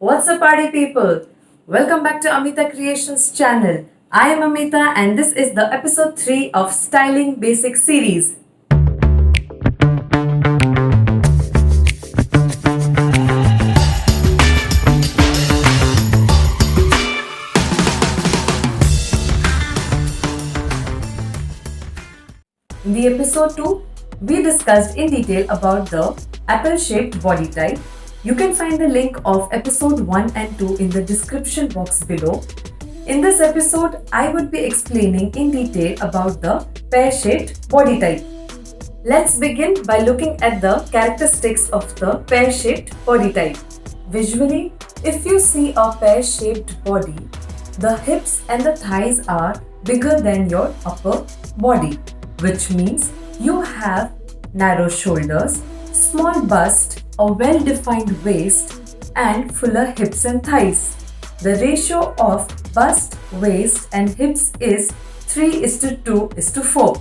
What's up, party people? Welcome back to Amita Creations channel. I am Amita, and this is the episode 3 of Styling Basic series. In the episode 2, we discussed in detail about the apple-shaped body type. You can find the link of episode 1 and 2 in the description box below. In this episode, I would be explaining in detail about the pear-shaped body type. Let's begin by looking at the characteristics of the pear-shaped body type. Visually, if you see a pear-shaped body, the hips and the thighs are bigger than your upper body, which means you have narrow shoulders, small bust, a well-defined waist, and fuller hips and thighs. The ratio of bust, waist, and hips is 3:2:4.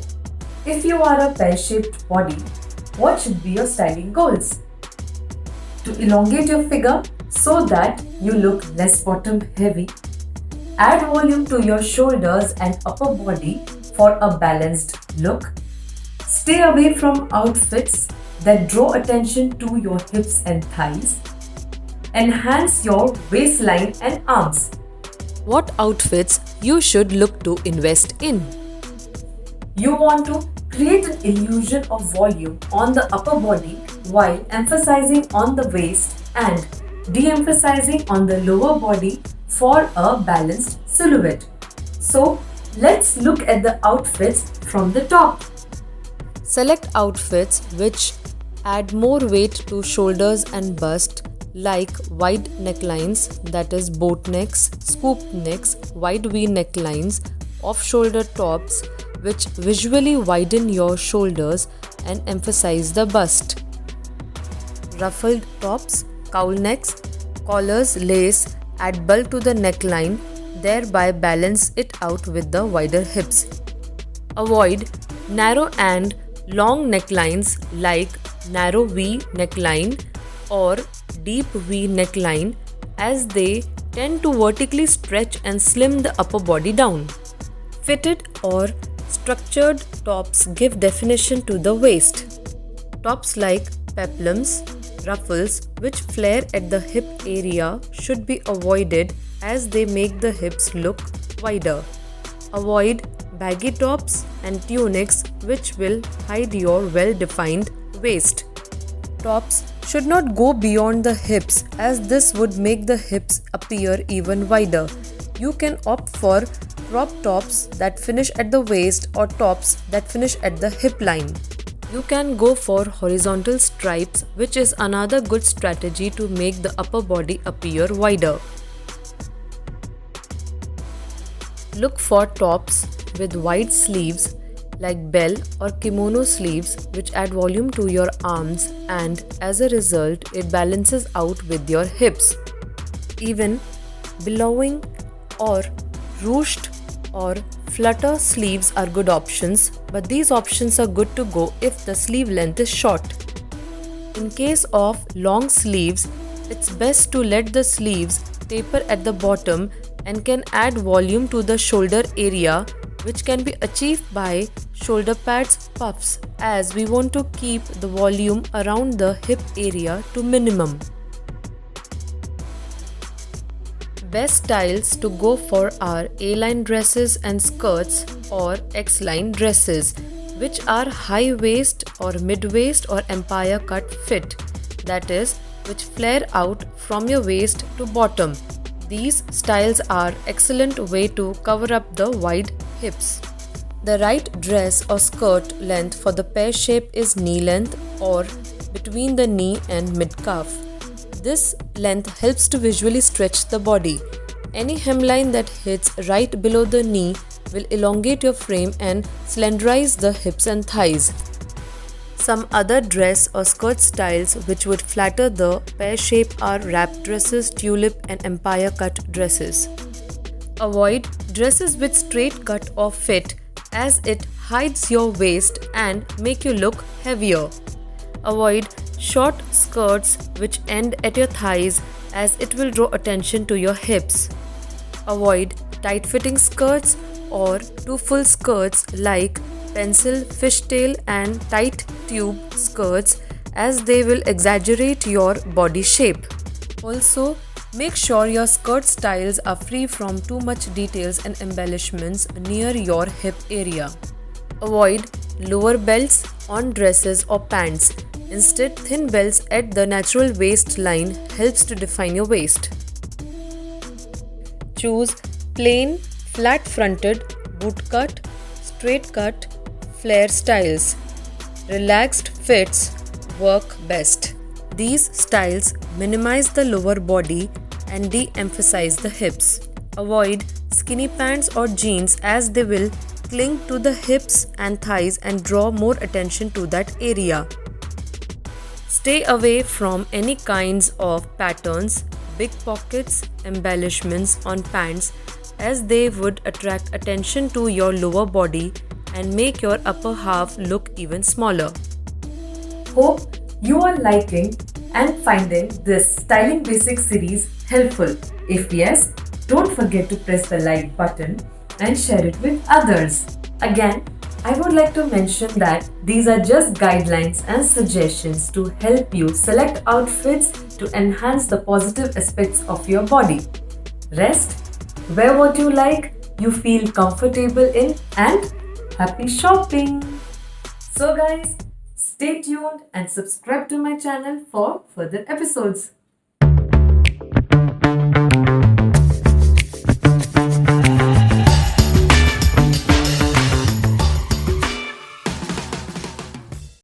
If you are a pear-shaped body, what should be your styling goals? To elongate your figure so that you look less bottom heavy. Add volume to your shoulders and upper body for a balanced look. Stay away from outfits that draw attention to your hips and thighs. Enhance your waistline and arms. What outfits you should look to invest in? You want to create an illusion of volume on the upper body while emphasizing on the waist and de-emphasizing on the lower body for a balanced silhouette. So, let's look at the outfits from the top. Select outfits which add more weight to shoulders and bust, like wide necklines, that is boat necks, scoop necks, wide V necklines, off-shoulder tops which visually widen your shoulders and emphasize the bust. Ruffled tops, cowl necks, collars, lace add bulk to the neckline, thereby balance it out with the wider hips. Avoid narrow and long necklines like narrow V neckline or deep V neckline, as they tend to vertically stretch and slim the upper body down. Fitted or structured tops give definition to the waist. Tops like peplums, ruffles which flare at the hip area should be avoided as they make the hips look wider. Avoid baggy tops and tunics which will hide your well-defined waist. Tops should not go beyond the hips as this would make the hips appear even wider. You can opt for crop tops that finish at the waist or tops that finish at the hip line. You can go for horizontal stripes, which is another good strategy to make the upper body appear wider. Look for tops with wide sleeves like bell or kimono sleeves which add volume to your arms, and as a result it balances out with your hips. Even billowing or ruched or flutter sleeves are good options, but these options are good to go if the sleeve length is short. In case of long sleeves, it's best to let the sleeves taper at the bottom and can add volume to the shoulder area, which can be achieved by shoulder pads puffs, as we want to keep the volume around the hip area to minimum. Best styles to go for are A-line dresses and skirts or X-line dresses, which are high waist or mid-waist or empire cut fit, that is, which flare out from your waist to bottom. These styles are excellent way to cover up the wide hips. The right dress or skirt length for the pear shape is knee length or between the knee and mid-calf. This length helps to visually stretch the body. Any hemline that hits right below the knee will elongate your frame and slenderize the hips and thighs. Some other dress or skirt styles which would flatter the pear shape are wrap dresses, tulip and empire cut dresses. Avoid dresses with straight cut or fit as it hides your waist and make you look heavier. Avoid short skirts which end at your thighs as it will draw attention to your hips. Avoid tight-fitting skirts or too full skirts like pencil, fishtail and tight tube skirts as they will exaggerate your body shape. Also, make sure your skirt styles are free from too much details and embellishments near your hip area. Avoid lower belts on dresses or pants. Instead, thin belts at the natural waistline helps to define your waist. Choose plain, flat-fronted, bootcut, straight cut, flare styles. Relaxed fits work best. These styles minimize the lower body and de-emphasize the hips. Avoid skinny pants or jeans as they will cling to the hips and thighs and draw more attention to that area. Stay away from any kinds of patterns, big pockets, embellishments on pants as they would attract attention to your lower body and make your upper half look even smaller. Hope you are liking and finding this Styling Basics series helpful. If yes, don't forget to press the like button and share it with others. Again, I would like to mention that these are just guidelines and suggestions to help you select outfits to enhance the positive aspects of your body. Rest, wear what you like, you feel comfortable in, and happy shopping! So guys, stay tuned and subscribe to my channel for further episodes.